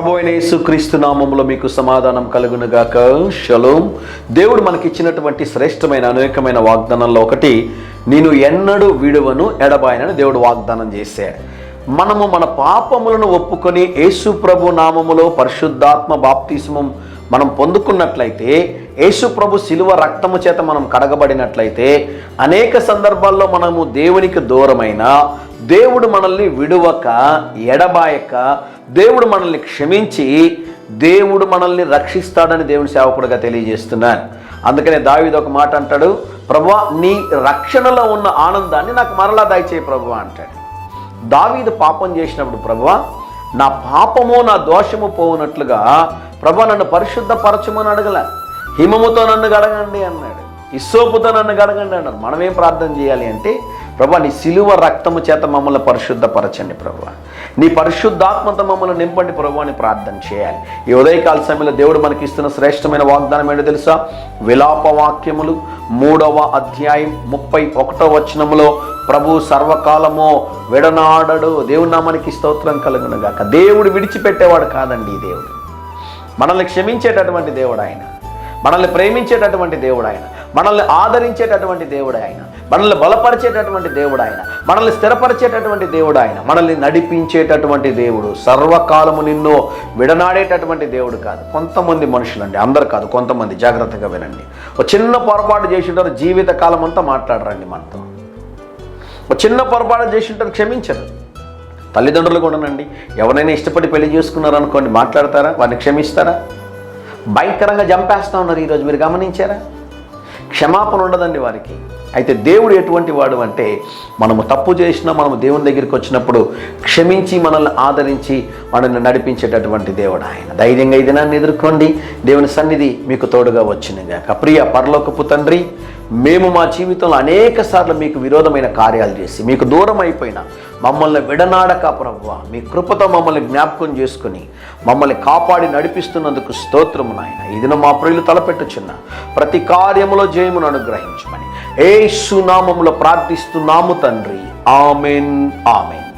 ప్రభు అయిన యేసుక్రీస్తు నామములో మీకు సమాధానం కలుగునుగాక. షలోం. దేవుడు మనకిచ్చినటువంటి శ్రేష్టమైన అనేకమైన వాగ్దానంలో ఒకటి, నేను ఎన్నడూ విడువను ఎడబాయనని దేవుడు వాగ్దానం చేశాడు. మనము మన పాపములను ఒప్పుకొని యేసు ప్రభు నామములో పరిశుద్ధాత్మ బాప్తిస్మం మనం పొందుకున్నట్లయితే, యేసు ప్రభు శిలువ రక్తము చేత మనం కడగబడినట్లయితే, అనేక సందర్భాల్లో మనము దేవునికి దూరమైన, దేవుడు మనల్ని విడువక ఎడబాయక, దేవుడు మనల్ని క్షమించి దేవుడు మనల్ని రక్షిస్తాడని దేవుని సేవకుడిగా తెలియజేస్తున్నాను. అందుకనే దావీదు ఒక మాట అంటాడు, ప్రభువా నీ రక్షణలో ఉన్న ఆనందాన్ని నాకు మరలా దయచేయి ప్రభువా అంటాడు. దావీదు పాపం చేసినప్పుడు, ప్రభువా నా పాపము నా దోషము పోవునట్లుగా ప్రభువా నన్ను పరిశుద్ధపరచమని అడగల, హిమముతో నన్ను గడగండి అన్నాడు, ఇస్సోపుతో నన్ను గడగండి అన్నాడు. మనమేం ప్రార్థన చేయాలి అంటే, ప్రభువా నీ శిలువ రక్తము చేత మమ్మల్ని పరిశుద్ధపరచండి ప్రభువా, నీ పరిశుద్ధాత్మతో మమ్మల్ని నింపండి ప్రభువా అని ప్రార్థన చేయాలి. ఈ ఉదయకాల సమయంలో దేవుడు మనకి ఇస్తున్న శ్రేష్టమైన వాగ్దానం ఏంటో తెలుసా? విలాప వాక్యములు 3వ అధ్యాయం 31వ వచనములో, ప్రభు సర్వకాలము విడనాడడు. దేవుని నామానికి స్తోత్రం కలుగునుగాక. దేవుడు విడిచిపెట్టేవాడు కాదండి. ఈ దేవుడు మనల్ని క్షమించేటటువంటి దేవుడు ఆయన, మనల్ని ప్రేమించేటటువంటి దేవుడు ఆయన, మనల్ని ఆదరించేటటువంటి దేవుడు ఆయన, మనల్ని బలపరిచేటటువంటి దేవుడు ఆయన, మనల్ని స్థిరపరిచేటటువంటి దేవుడు ఆయన, మనల్ని నడిపించేటటువంటి దేవుడు. సర్వకాలము నిన్ను విడనాడేటటువంటి దేవుడు కాదు. కొంతమంది మనుషులండి, అందరు కాదు, కొంతమంది, జాగ్రత్తగా వినండి. ఒక చిన్న పొరపాటు చేసి ఉంటారు, జీవితకాలం అంతా మాట్లాడరండి మనతో. ఒక చిన్న పొరపాటు చేసి ఉంటారు, క్షమించరు. తల్లిదండ్రులు కూడానండి, ఎవరైనా ఇష్టపడి పెళ్లి చేసుకున్నారనుకోండి, మాట్లాడతారా? వారిని క్షమిస్తారా? భయంకరంగా చంపేస్తూ ఉన్నారు ఈరోజు, మీరు గమనించారా? క్షమాపణ ఉండదండి వారికి. అయితే దేవుడు ఎటువంటి వాడు అంటే, మనము తప్పు చేసినా మనము దేవుని దగ్గరికి వచ్చినప్పుడు క్షమించి మనల్ని ఆదరించి మనల్ని నడిపించేటటువంటి దేవుడు ఆయన. ధైర్యంగా ఈ దినాన్ని ఎదుర్కోండి. దేవుని సన్నిధి మీకు తోడుగా వచ్చినగాక. ప్రియ పరలోకపు తండ్రి, మేము మా జీవితంలో అనేక సార్లు మీకు విరోధమైన కార్యాలు చేసి, మీకు దూరం అయిపోయిన మమ్మల్ని విడనాడక ప్రభువా, మీ కృపతో మమ్మల్ని జ్ఞాపకం చేసుకుని మమ్మల్ని కాపాడి నడిపిస్తున్నందుకు స్తోత్రము నాయన. ఇది మా ప్రియులు తలపెట్టుచున్న ప్రతి కార్యములో జయమును అనుగ్రహించమని యేసు నామములో ప్రార్థిస్తున్నాము తండ్రి. Amen, amen.